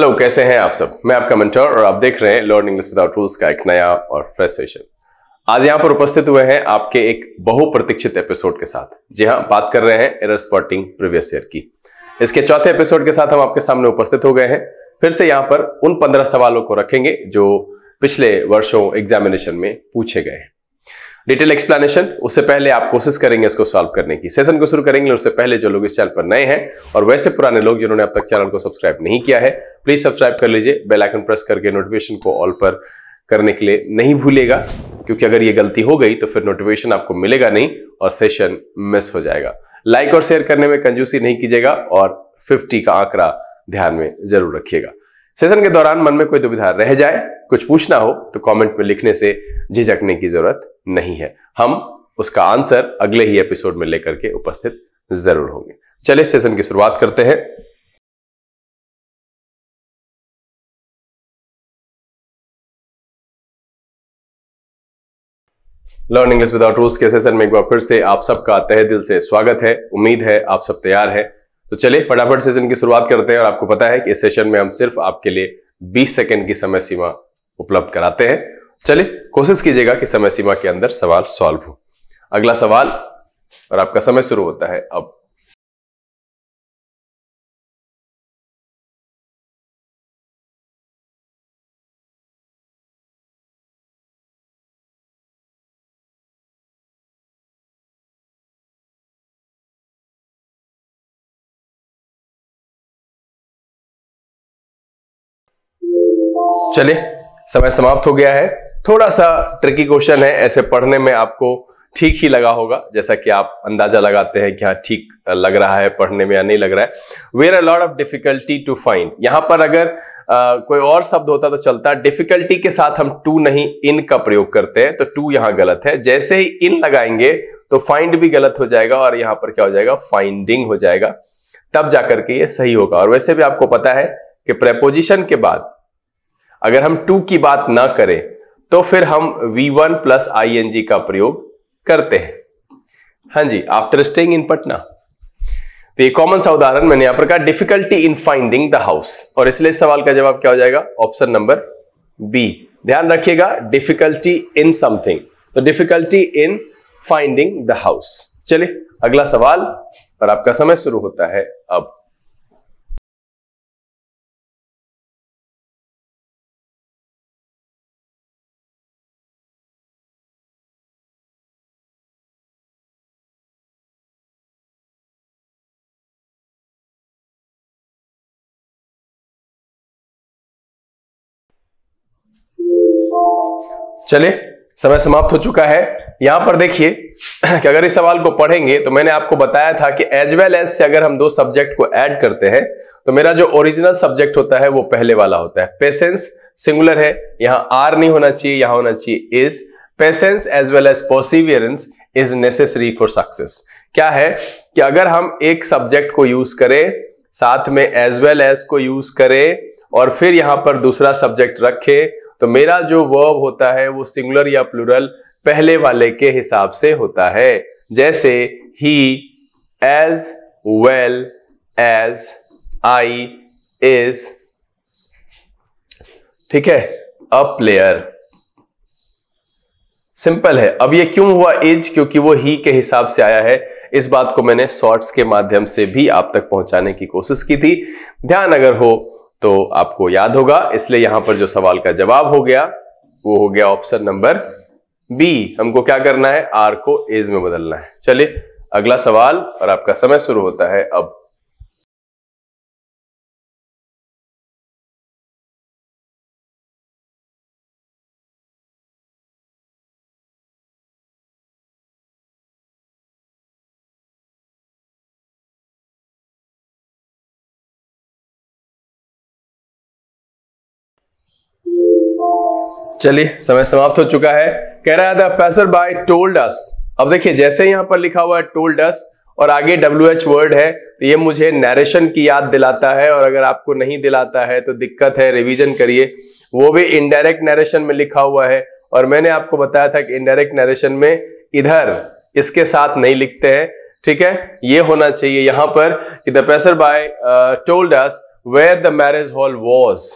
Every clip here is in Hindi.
हेलो, कैसे हैं आप सब। मैं आपका मेंटर और आप देख रहे हैं लर्न इंग्लिश विदाउट रूल्स का एक नया और फ्रेश सेशन। आज यहां पर उपस्थित हुए हैं आपके एक बहुप्रतीक्षित एपिसोड के साथ। जी हां, बात कर रहे हैं एरर स्पॉटिंग प्रीवियस ईयर की। इसके चौथे एपिसोड के साथ हम आपके सामने उपस्थित हो गए हैं। फिर से यहां पर उन 15 सवालों को रखेंगे जो पिछले वर्षों एग्जामिनेशन में पूछे गए हैं। डिटेल एक्सप्लेनेशन, उससे पहले आप कोशिश करेंगे इसको सॉल्व करने की। सेशन को शुरू करेंगे उससे पहले जो लोग इस चैनल पर नए हैं और वैसे पुराने लोग जिन्होंने अब तक चैनल को सब्सक्राइब नहीं किया है, प्लीज सब्सक्राइब कर लीजिए। बेल आइकन प्रेस करके नोटिफिकेशन को ऑल पर करने के लिए नहीं भूलिएगा, क्योंकि अगर ये गलती हो गई तो फिर नोटिफिकेशन आपको मिलेगा नहीं और सेशन मिस हो जाएगा। लाइक और शेयर करने में कंजूसी नहीं कीजिएगा और 50 का आंकड़ा ध्यान में जरूर रखिएगा। सेशन के दौरान मन में कोई दुविधा रह जाए, कुछ पूछना हो तो कमेंट में लिखने से झिझकने की जरूरत नहीं है। हम उसका आंसर अगले ही एपिसोड में लेकर के उपस्थित जरूर होंगे। चलिए सेशन की शुरुआत करते हैं। लर्न इंग्लिश विदाउट रूल्स के सेशन में एक बार फिर से आप सबका तहे दिल से स्वागत है। उम्मीद है आप सब तैयार हैं। तो चलिए फटाफट सेशन की शुरुआत करते हैं। और आपको पता है कि इस सेशन में हम सिर्फ आपके लिए 20 सेकंड की समय सीमा उपलब्ध कराते हैं। चलिए कोशिश कीजिएगा कि समय सीमा के अंदर सवाल सॉल्व हो। अगला सवाल और आपका समय शुरू होता है अब। चलिए समय समाप्त हो गया है। थोड़ा सा ट्रिकी क्वेश्चन है, ऐसे पढ़ने में आपको ठीक ही लगा होगा, जैसा कि आप अंदाजा लगाते हैं कि हाँ ठीक लग रहा है पढ़ने में या नहीं लग रहा है। Where a lot of difficulty to find, यहां पर अगर कोई और शब्द होता तो चलता। डिफिकल्टी के साथ हम टू नहीं इन का प्रयोग करते हैं, तो टू यहां गलत है। जैसे ही इन लगाएंगे तो फाइंड भी गलत हो जाएगा और यहां पर क्या हो जाएगा, फाइंडिंग हो जाएगा, तब जाकर के ये सही होगा। और वैसे भी आपको पता है कि प्रेपोजिशन के बाद अगर हम टू की बात ना करें तो फिर हम V1 प्लस ING का प्रयोग करते हैं। हाँ जी, आफ्टर स्टेइंग इन पटना। तो ये कॉमन सा उदाहरण मैंने यहां पर कहा, difficulty in finding the house, और इसलिए सवाल का जवाब क्या हो जाएगा, ऑप्शन नंबर बी। ध्यान रखिएगा, डिफिकल्टी इन समथिंग, तो difficulty in finding the house. चलिए अगला सवाल और आपका समय शुरू होता है अब। चलिए समय समाप्त हो चुका है। यहां पर देखिए कि अगर इस सवाल को पढ़ेंगे तो मैंने आपको बताया था कि एज वेल एज से अगर हम दो सब्जेक्ट को ऐड करते हैं तो मेरा जो ओरिजिनल सब्जेक्ट होता है वो पहले वाला होता है। पेशेंस सिंगुलर है, यहां आर नहीं होना चाहिए, यहां होना चाहिए is. Patience as well as perseverance is necessary for success. क्या है कि अगर हम एक सब्जेक्ट को यूज करें, साथ में एज वेल एज को यूज करें और फिर यहां पर दूसरा सब्जेक्ट रखें, तो मेरा जो वर्ब होता है वो सिंगुलर या प्लूरल पहले वाले के हिसाब से होता है। जैसे ही as well as I is, ठीक है, अ प्लेयर। सिंपल है। अब ये क्यों हुआ इज, क्योंकि वो ही के हिसाब से आया है। इस बात को मैंने शॉर्ट्स के माध्यम से भी आप तक पहुंचाने की कोशिश की थी। ध्यान अगर हो तो आपको याद होगा, इसलिए यहां पर जो सवाल का जवाब हो गया वो हो गया ऑप्शन नंबर बी। हमको क्या करना है, आर को इज में बदलना है। चलिए अगला सवाल और आपका समय शुरू होता है अब। चलिए समय समाप्त हो चुका है। कह रहा था पैसर बाय टोल्ड अस। अब देखिए जैसे यहां पर लिखा हुआ है टोल्ड अस और आगे WH वर्ड है, तो ये मुझे नरेशन की याद दिलाता है। और अगर आपको नहीं दिलाता है तो दिक्कत है, रिवीजन करिए। वो भी इनडायरेक्ट नरेशन में लिखा हुआ है और मैंने आपको बताया था कि इनडायरेक्ट नरेशन में इधर इसके साथ नहीं लिखते हैं, ठीक है। ये होना चाहिए यहां पर कि the passer by told us where the marriage hall was,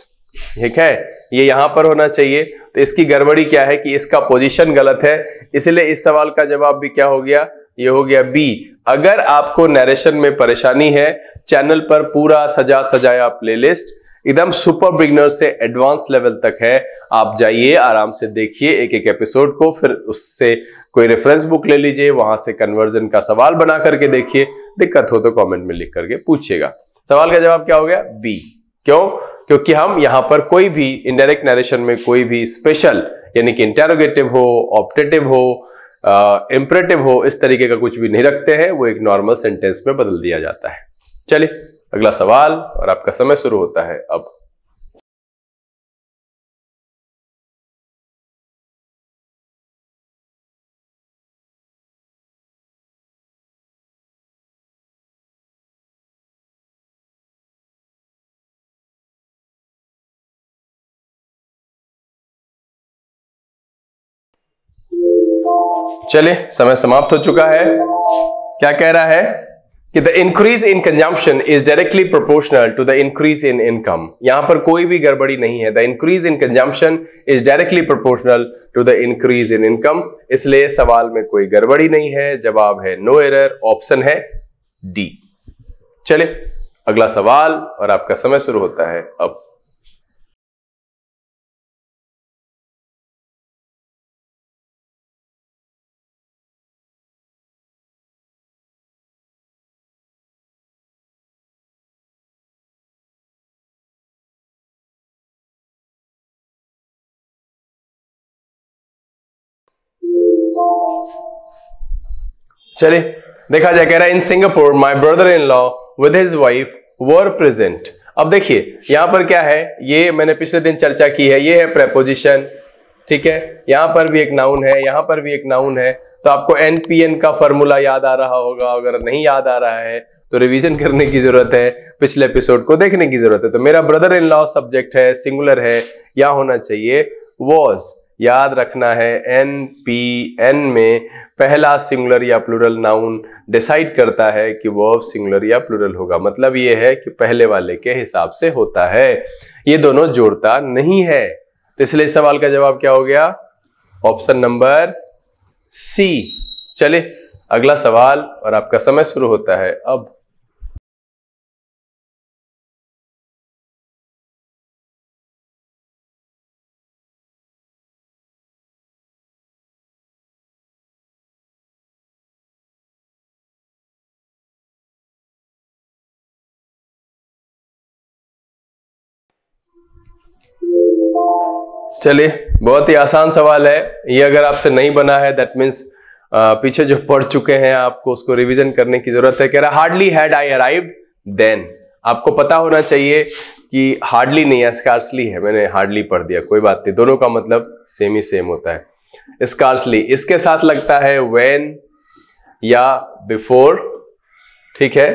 ठीक है, ये यहां पर होना चाहिए। तो इसकी गड़बड़ी क्या है कि इसका पोजीशन गलत है, इसलिए इस सवाल का जवाब भी क्या हो गया, ये हो गया बी। अगर आपको नरेशन में परेशानी है, चैनल पर पूरा सजा सजाया प्लेलिस्ट एकदम सुपर बिगिनर से एडवांस लेवल तक है, आप जाइए आराम से देखिए एक एक एपिसोड को, फिर उससे कोई रेफरेंस बुक ले लीजिए, वहां से कन्वर्जन का सवाल बना करके देखिए। दिक्कत हो तो कमेंट में लिख करके पूछिएगा। सवाल का जवाब क्या हो गया, बी। क्यों? क्योंकि हम यहां पर कोई भी इनडायरेक्ट नरेशन में कोई भी स्पेशल यानी कि इंटेरोगेटिव हो, ऑप्टेटिव हो, इंपरेटिव हो, इस तरीके का कुछ भी नहीं रखते हैं, वो एक नॉर्मल सेंटेंस में बदल दिया जाता है। चलिए अगला सवाल और आपका समय शुरू होता है अब। चलिए समय समाप्त हो चुका है। क्या कह रहा है कि the increase in consumption is directly proportional to the increase in income. यहां पर कोई भी गड़बड़ी नहीं है। The increase in consumption is directly proportional to the increase in income, इसलिए सवाल में कोई गड़बड़ी नहीं है। जवाब है नो एरर, ऑप्शन है डी। चलिए अगला सवाल और आपका समय शुरू होता है अब। चलिए देखा जाए, कह रहा है in Singapore my brother in law with his wife were present. अब देखिए यहां पर क्या है, ये मैंने पिछले दिन चर्चा की है, ये है प्रेपोजिशन, ठीक है, यहां पर भी एक नाउन है, यहां पर भी एक नाउन है। तो आपको एनपीएन का फॉर्मूला याद आ रहा होगा, अगर नहीं याद आ रहा है तो रिवीजन करने की जरूरत है, पिछले एपिसोड को देखने की जरूरत है। तो मेरा ब्रदर इन लॉ सब्जेक्ट है, सिंगुलर है, यहां होना चाहिए वॉज। याद रखना है एनपीएन में पहला सिंगुलर या प्लूरल नाउन डिसाइड करता है कि वर्ब सिंगुलर या प्लूरल होगा। मतलब ये है कि पहले वाले के हिसाब से होता है, ये दोनों जोड़ता नहीं है। तो इसलिए इस सवाल का जवाब क्या हो गया, ऑप्शन नंबर सी। चलिए अगला सवाल और आपका समय शुरू होता है अब। चलिए बहुत ही आसान सवाल है ये, अगर आपसे नहीं बना है दैट मीन्स पीछे जो पढ़ चुके हैं आपको उसको रिवीजन करने की जरूरत है। कह रहा hardly had I arrived then. आपको पता होना चाहिए कि हार्डली नहीं है, स्कार्सली है, मैंने हार्डली पढ़ दिया, कोई बात नहीं, दोनों का मतलब सेम ही सेम होता है। स्कार्सली इसके साथ लगता है व्हेन या बिफोर, ठीक है।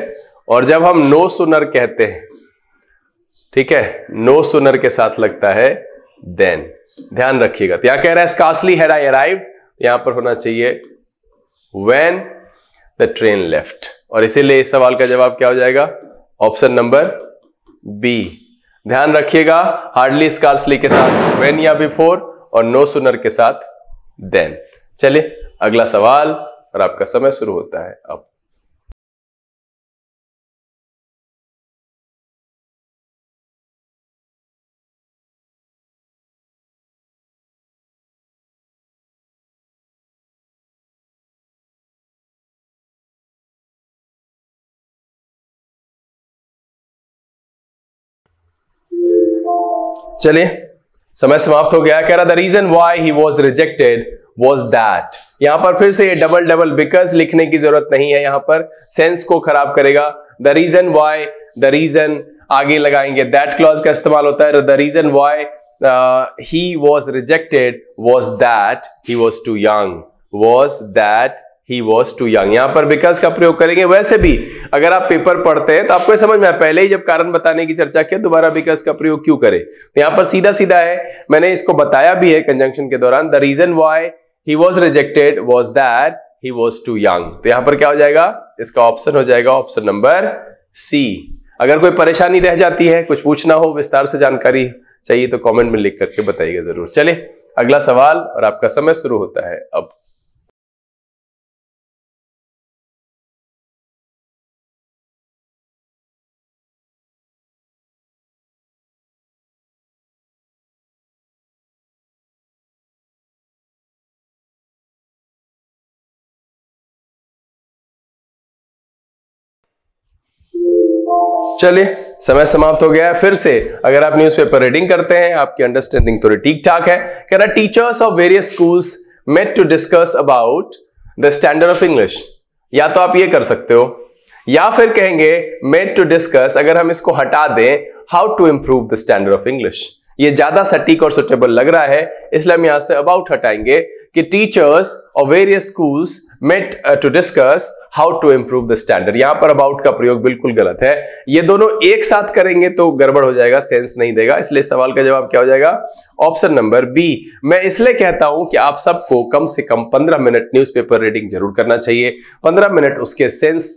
और जब हम नो सूनर कहते हैं, ठीक है, नो सूनर के साथ लगता है देन, ध्यान रखिएगा। तो यहां कह रहा है स्कार्सली हैड आई अराइव्ड, यहां पर होना चाहिए व्हेन द ट्रेन लेफ्ट, और इसीलिए इस सवाल का जवाब क्या हो जाएगा, ऑप्शन नंबर बी। ध्यान रखिएगा, हार्डली स्कार्सली के साथ व्हेन या बिफोर, और नो सूनर के साथ देन। चलिए अगला सवाल और आपका समय शुरू होता है अब। चलिए समय समाप्त हो गया। कह रहा the reason why he was rejected was that. यहां पर फिर से ये डबल डबल बिकॉज लिखने की जरूरत नहीं है, यहां पर सेंस को खराब करेगा। The reason why, the reason आगे लगाएंगे, दैट क्लॉज का इस्तेमाल होता है। The reason why he was rejected was that he was too young, was that he was too young. यहां पर बिकॉज का प्रयोग करेंगे। वैसे भी अगर आप पेपर पढ़ते हैं तो आपको समझ में आया, पहले ही जब कारण बताने की चर्चा किया, दोबारा बिकॉज का प्रयोग क्यों करें। तो यहां पर सीधा सीधा है, मैंने इसको बताया भी है कंजंक्शन के दौरान। The reason why he was rejected was that he was too young. तो यहां पर क्या हो जाएगा, इसका ऑप्शन हो जाएगा ऑप्शन नंबर सी। अगर कोई परेशानी रह जाती है, कुछ पूछना हो, विस्तार से जानकारी चाहिए तो कमेंट में लिख करके बताइएगा जरूर। चलिए अगला सवाल और आपका समय शुरू होता है अब। चलिए समय समाप्त हो गया है। फिर से अगर आप न्यूज़पेपर रीडिंग करते हैं, आपकी अंडरस्टैंडिंग थोड़ी ठीक ठाक है। कह रहा teachers of various schools met to discuss about the standard of English. या तो आप ये कर सकते हो, या फिर कहेंगे मेट टू डिस्कस, अगर हम इसको हटा दें, how to improve the standard of English. ये ज्यादा सटीक और सुटेबल लग रहा है, इसलिए हम यहां से अबाउट हटाएंगे कि teachers of various schools met to discuss how to improve the standard. यहां पर अबाउट का प्रयोग बिल्कुल गलत है। ये दोनों एक साथ करेंगे तो गड़बड़ हो जाएगा, सेंस नहीं देगा। इसलिए सवाल का जवाब क्या हो जाएगा? Option number B. मैं इसलिए कहता हूं कि आप सबको कम से कम 15 मिनट न्यूज़पेपर रीडिंग जरूर करना चाहिए। 15 मिनट उसके सेंस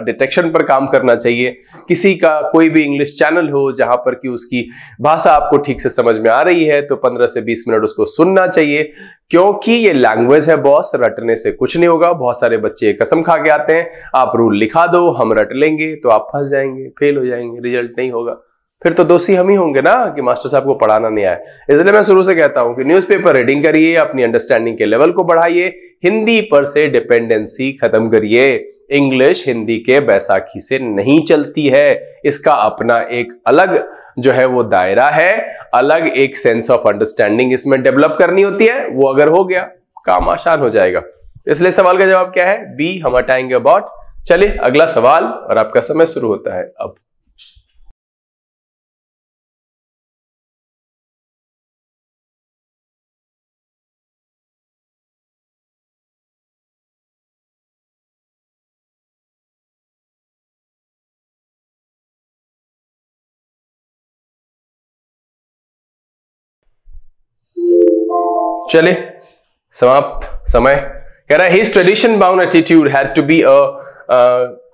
डिटेक्शन पर काम करना चाहिए। किसी का कोई भी इंग्लिश चैनल हो जहां पर कि उसकी भाषा आपको ठीक से समझ में आ रही है, तो 15 से 20 मिनट उसको सुनना चाहिए, क्योंकि ये लैंग्वेज है बॉस, रटने से कुछ नहीं होगा। बहुत सारे बच्चे कसम खा के आते हैं, आप रूल लिखा दो हम रट लेंगे, तो आप फंस जाएंगे, फेल हो जाएंगे, रिजल्ट नहीं होगा। फिर तो दोषी हम ही होंगे ना कि मास्टर साहब को पढ़ाना नहीं आया। इसलिए मैं शुरू से कहता हूं कि न्यूज़पेपर रीडिंग करिए, अपनी अंडरस्टैंडिंग के लेवल को बढ़ाइए, हिंदी पर से डिपेंडेंसी खत्म करिए। इंग्लिश हिंदी के बैसाखी से नहीं चलती है, इसका अपना एक अलग जो है वो दायरा है, अलग एक सेंस ऑफ अंडरस्टैंडिंग इसमें डेवलप करनी होती है। वो अगर हो गया, काम आसान हो जाएगा। इसलिए सवाल का जवाब क्या है? बी हम हटाएंगे अबाउट। चलिए अगला सवाल और आपका समय शुरू होता है अब। चलिए समाप्त समय। कह रहा है his tradition bound attitude had to be a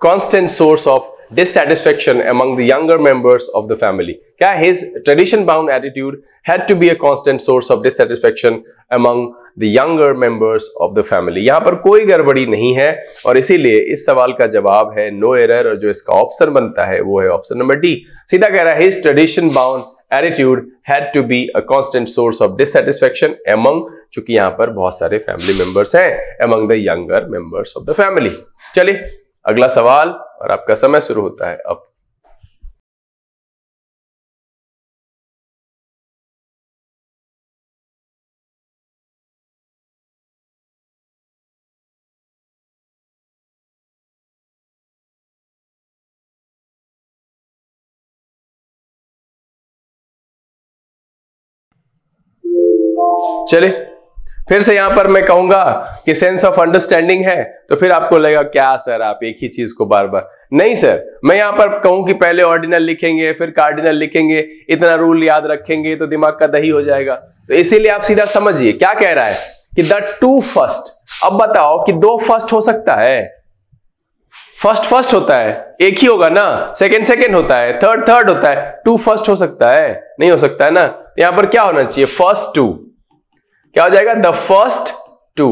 constant source of dissatisfaction among the younger members of the family। क्या his tradition bound attitude had to be a constant source of dissatisfaction among the younger members of the family। यहां पर कोई गड़बड़ी नहीं है और इसीलिए इस सवाल का जवाब है नो एरर, और जो इसका ऑप्शन बनता है वो है ऑप्शन नंबर डी। सीधा कह रहा है his tradition bound attitude had to be a constant source of dissatisfaction among, चूंकि यहां पर बहुत सारे फैमिली मेंबर्स हैं, among the younger members of the family। चलिए अगला सवाल और आपका समय शुरू होता है अब। चलिए फिर से यहां पर मैं कहूंगा कि सेंस ऑफ अंडरस्टैंडिंग है, तो फिर आपको लगेगा क्या सर आप एक ही चीज को बार बार। नहीं सर, मैं यहां पर कहूं कि पहले ऑर्डिनल लिखेंगे फिर कार्डिनल लिखेंगे, इतना रूल याद रखेंगे तो दिमाग का दही हो जाएगा। तो इसीलिए आप सीधा समझिए क्या कह रहा है कि द टू फर्स्ट। अब बताओ कि दो फर्स्ट हो सकता है? फर्स्ट फर्स्ट होता है, एक ही होगा ना। सेकंड सेकंड होता है, थर्ड थर्ड होता है, टू फर्स्ट हो सकता है? नहीं हो सकता है ना। यहां पर क्या होना चाहिए? First two. क्या हो जाएगा? The first two.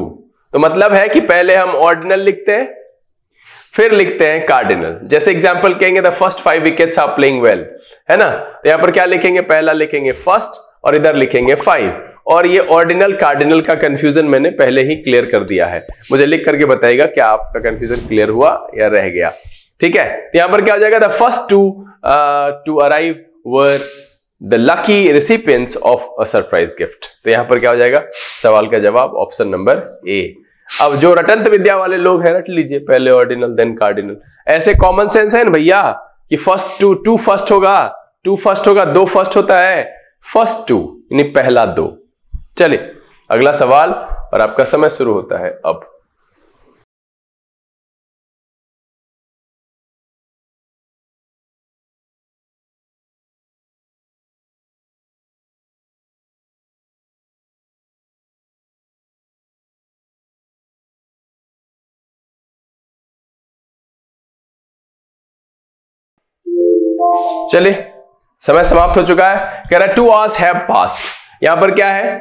तो मतलब है कि पहले हम ऑर्डिनल लिखते हैं फिर लिखते हैं कार्डिनल। जैसे एग्जांपल कहेंगे the first 5 wickets are playing well, है ना। तो यहां पर क्या लिखेंगे? पहला लिखेंगे फर्स्ट और इधर लिखेंगे 5। और ये ऑर्डिनल कार्डिनल का कंफ्यूजन मैंने पहले ही क्लियर कर दिया है। मुझे लिख करके बताइएगा क्या आपका कंफ्यूजन क्लियर हुआ या रह गया। ठीक है, तो यहां पर क्या हो जाएगा? The first to arrive were the lucky recipients of a surprise gift. तो यहां पर क्या हो जाएगा? सवाल का जवाब ऑप्शन नंबर ए। अब जो रटंत विद्या वाले लोग हैं रट लीजिए, पहले ऑर्डिनल देन कार्डिनल। ऐसे कॉमन सेंस है ना भैया कि फर्स्ट टू फर्स्ट होगा, टू फर्स्ट होगा, दो फर्स्ट होता है, फर्स्ट टू यानी पहला दो। चलिए अगला सवाल और आपका समय शुरू होता है अब। चलिए समय समाप्त हो चुका है। कह रहा है 2 hours have passed, यहां पर क्या है,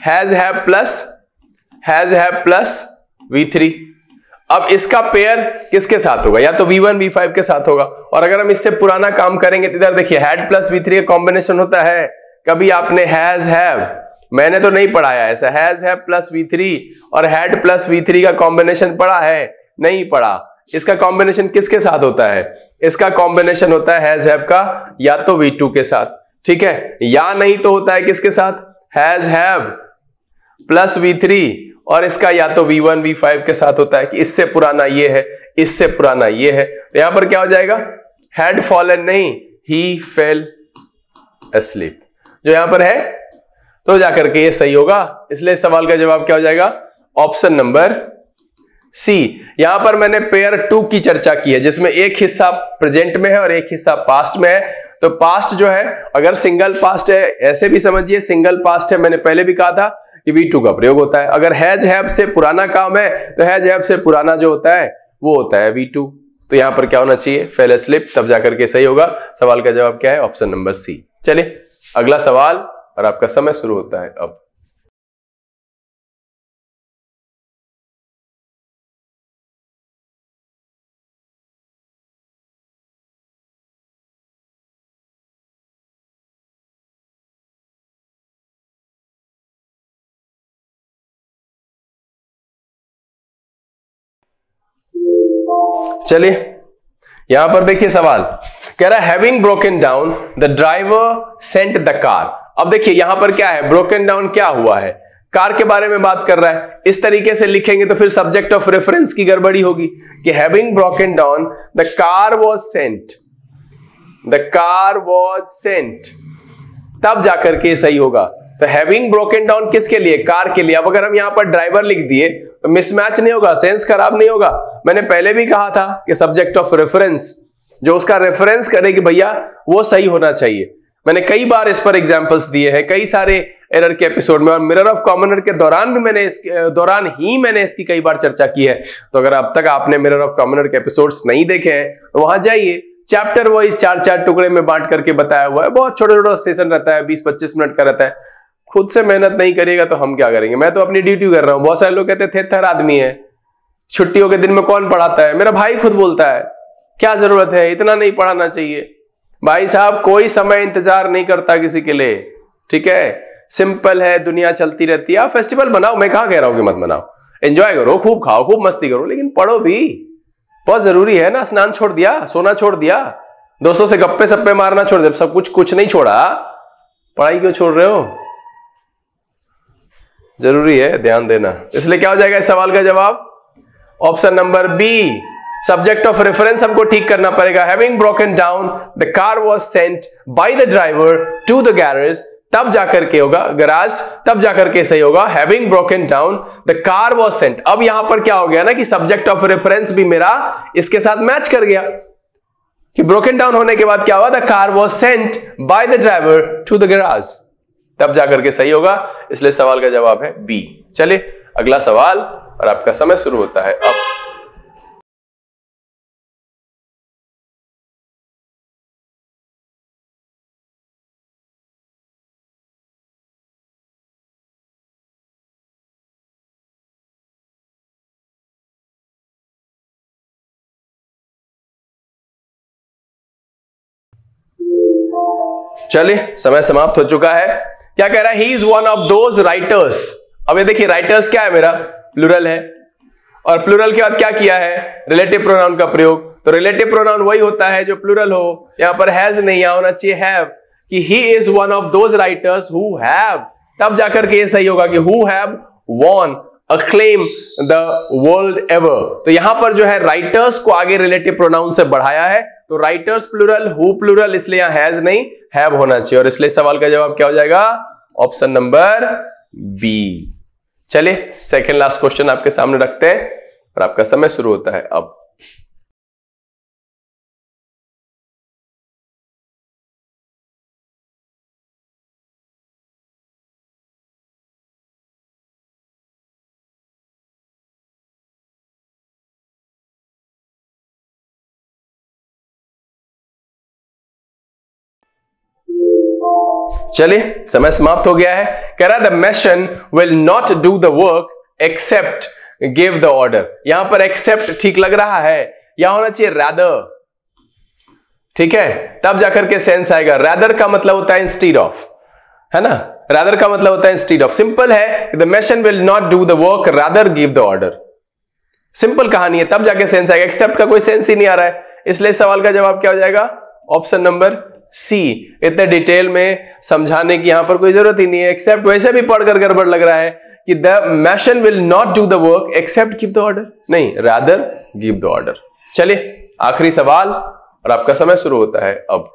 हैज हैव प्लस V3। अब इसका पेयर किसके साथ होगा, या तो V1 V5 के साथ होगा, और अगर हम इससे पुराना काम करेंगे तो इधर देखिए हैड प्लस V3 का कॉम्बिनेशन होता है। कभी आपने हैज हैव, मैंने तो नहीं पढ़ाया ऐसा, हैज हैव प्लस V3 और हैड प्लस V3 का कॉम्बिनेशन पढ़ा है, नहीं पढ़ा। इसका कॉम्बिनेशन किसके साथ होता है, इसका कॉम्बिनेशन होता है हैज हैव का या तो V2 के साथ, ठीक है, या नहीं तो होता है किसके साथ, हैज हैव प्लस V3 और इसका या तो V1 V5 के साथ होता है कि इससे पुराना ये है, इससे पुराना ये है। तो यहां पर क्या हो जाएगा, हैड फॉलन नहीं, ही फेल asleep, जो यहां पर है तो जाकर के ये सही होगा। इसलिए इस सवाल का जवाब क्या हो जाएगा, ऑप्शन नंबर सी। यहां पर मैंने पेयर 2 की चर्चा की है, जिसमें एक हिस्सा प्रेजेंट में है और एक हिस्सा पास्ट में है। तो पास्ट जो है, अगर सिंगल पास्ट है, ऐसे भी समझिए सिंगल पास्ट है, मैंने पहले भी कहा था कि V2 का प्रयोग होता है। अगर हैज हैव से पुराना काम है तो हैज हैव से पुराना जो होता है वो होता है V2। तो यहां पर क्या होना चाहिए, फेल एस्लीप, तब जाकर के सही होगा। सवाल का जवाब क्या है, ऑप्शन नंबर सी। चलिए अगला सवाल, और आपका समय शुरू होता है अब। चलिए यहां पर देखिए सवाल कह रहा है having broken down the driver sent the car. अब देखिए यहां पर क्या है, ब्रोकन डाउन क्या हुआ है, कार के बारे में बात कर रहा है। इस तरीके से लिखेंगे तो फिर सब्जेक्ट ऑफ रेफरेंस की गड़बड़ी होगी कि having broken down the car was Saint, the car was Saint, तब जाकर के सही होगा। तो हैविंग ब्रोकन डाउन किसके लिए, कार के लिए। अब अगर हम यहां पर ड्राइवर लिख दिए तो मिसमैच नहीं होगा, सेंस खराब नहीं होगा। मैंने पहले भी कहा था कि सब्जेक्ट ऑफ रेफरेंस जो उसका रेफरेंस करे कि भैया वो सही होना चाहिए। मैंने कई बार इस पर एग्जांपल्स दिए हैं कई सारे एरर के एपिसोड में, और मिरर ऑफ कॉमनर के दौरान भी मैंने इसकी कई बार चर्चा की है। तो अगर अब तक आपने मिरर ऑफ कॉमनर के एपिसोड्स नहीं देखे हैं तो वहां जाइए, चैप्टर वाइज 4-4 टुकड़े में बांट करके बताया हुआ है। बहुत छोटा छोटा सेशन रहता है, 20-25 मिनट का रहता है। खुद से मेहनत नहीं करिएगा तो हम क्या करेंगे। मैं तो अपनी ड्यूटी कर रहा हूं। बहुत सारे लोग कहते थे थर आदमी है, छुट्टियों के दिन में कौन पढ़ाता है, मेरा भाई खुद बोलता है क्या जरूरत है, इतना नहीं पढ़ाना चाहिए। भाई साहब कोई समय इंतजार नहीं करता किसी के लिए, ठीक है, सिंपल है, दुनिया चलती रहती है। आप फेस्टिवल बनाओ, मैं कहां कह रहा हूं कि मत बनाओ, एंजॉय करो, खूब खाओ, खूब मस्ती करो, लेकिन पढ़ो भी, बहुत जरूरी है ना। स्नान छोड़ दिया, सोना छोड़ दिया, दोस्तों से गप्पे सप्पे मारना छोड़ दिया, सब कुछ नहीं छोड़ा, पढ़ाई क्यों छोड़ रहे हो, जरूरी है ध्यान देना। इसलिए क्या हो जाएगा इस सवाल का जवाब, option number B. Subject of reference हमको ठीक करना पड़ेगा। Having broken down the car was sent by the driver to the garage, तब जाकर के होगा गैराज, तब जाकर के सही होगा। Having broken down the car was Saint. अब यहां पर क्या हो गया ना कि सब्जेक्ट ऑफ रेफरेंस भी मेरा इसके साथ मैच कर गया कि ब्रोकन डाउन होने के बाद क्या हुआ, the car was sent by the driver to the garage, तब जाकर के सही होगा। इसलिए सवाल का जवाब है बी। चलिए अगला सवाल, और आपका समय शुरू होता है अब। चलिए समय समाप्त हो चुका है। क्या कह रहा है, he is one of those writers. अब ये देखिए राइटर्स क्या है, मेरा प्लूरल है, और प्लूरल के बाद क्या किया है, रिलेटिव प्रोनाउन का प्रयोग। तो रिलेटिव प्रोनाउन वही होता है जो प्लूरल हो, यहां पर हैज नहीं, यहां होना चाहिए हैव, कि he is one of those writers who have, तब जाकर के ये सही होगा कि who have von acclaim the world ever। तो यहां पर जो है राइटर्स को आगे रिलेटिव प्रोनाउन से बढ़ाया है, तो राइटर्स प्लूरल, हु प्लूरल, इसलिए यहां हैज नहीं हैव होना चाहिए, और इसलिए सवाल का जवाब क्या हो जाएगा, ऑप्शन नंबर बी। चलिए सेकंड लास्ट क्वेश्चन आपके सामने रखते हैं, और आपका समय शुरू होता है अब। चलिए समय समाप्त हो गया है। कह रहा है the machine will not do the work except give the order. यहां पर एक्सेप्ट ठीक लग रहा है, यहां होना चाहिए रादर, ठीक है, तब जाकर के सेंस आएगा। रादर का मतलब होता है इंस्टीड ऑफ, है ना, रादर का मतलब होता है इंस्टीड ऑफ। सिंपल है, the machine will not do the work rather give the order. Simple कहानी है, तब जाके सेंस आएगा। एक्सेप्ट का कोई सेंस ही नहीं आ रहा है, इसलिए सवाल का जवाब क्या हो जाएगा? Option number C. इतने डिटेल में समझाने की यहां पर कोई जरूरत ही नहीं है। एक्सेप्ट वैसे भी पढ़कर गड़बड़ लग रहा है कि the machine will not do the work except give the order, नहीं, रादर गिव द ऑर्डर। चलिए आखिरी सवाल और आपका समय शुरू होता है अब।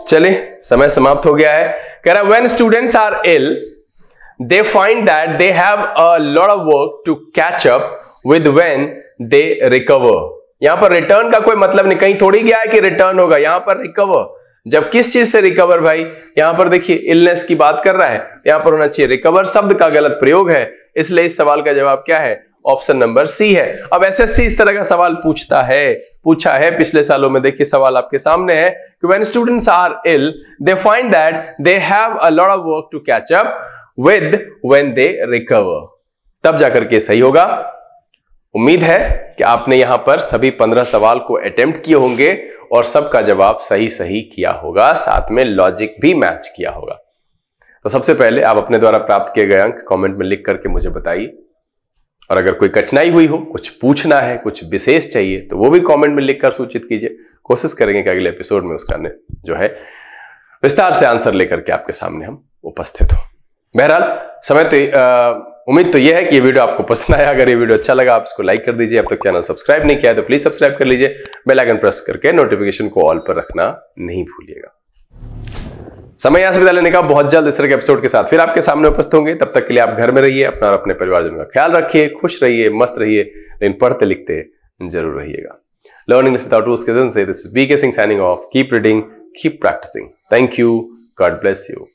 चलिए समय समाप्त हो गया है। कह रहा है when students are ill they find that they have a lot of work to catch up with when they recover. यहां पर रिटर्न का कोई मतलब नहीं, कहीं थोड़ी गया है कि रिटर्न होगा, यहां पर रिकवर। जब किस चीज से रिकवर भाई? यहां पर देखिए इलनेस की बात कर रहा है, यहां पर होना चाहिए रिकवर। शब्द का गलत प्रयोग है, इसलिए इस सवाल का जवाब क्या है? ऑप्शन नंबर सी है। अब एसएससी इस तरह का सवाल पूछा है पिछले सालों में। देखिए सवाल आपके सामने है कि when students are ill they find that they have a lot of work to catch up with when they recover, तब जाकर के सही होगा। उम्मीद है कि आपने यहां पर सभी 15 सवाल को अटेम्प्ट किए होंगे और सबका जवाब सही किया होगा, साथ में लॉजिक भी मैच किया होगा। तो सबसे पहले आप अपने द्वारा प्राप्त किए गए अंक कमेंट में लिख करके मुझे बताइए, और अगर कोई कठिनाई हुई हो, कुछ पूछना है, कुछ विशेष चाहिए, तो वो भी कमेंट में लिखकर सूचित कीजिए। कोशिश करेंगे कि अगले एपिसोड में उसका जो है विस्तार से आंसर लेकर के आपके सामने हम उपस्थित हो। बहरहाल समय तो उम्मीद तो यह है कि ये वीडियो आपको पसंद आया। अगर ये वीडियो अच्छा लगा आप इसको लाइक कर दीजिए। अब तक चैनल सब्सक्राइब नहीं किया है तो प्लीज सब्सक्राइब कर लीजिए। बेल आइकन प्रेस करके नोटिफिकेशन को ऑल पर रखना नहीं भूलिएगा। समय यहां से विदा लेने का, बहुत जल्द इस तरह के एपिसोड के साथ फिर आपके सामने उपस्थित होंगे। तब तक के लिए आप घर में रहिए, अपना और अपने परिवारजनों का ख्याल रखिए, खुश रहिए, मस्त रहिए, लेकिन पढ़ते लिखते जरूर रहिएगा। लर्निंग विदाउट रूल्स के जरिए this is B K Singh signing off. Keep reading, keep practising. Thank you, God bless you.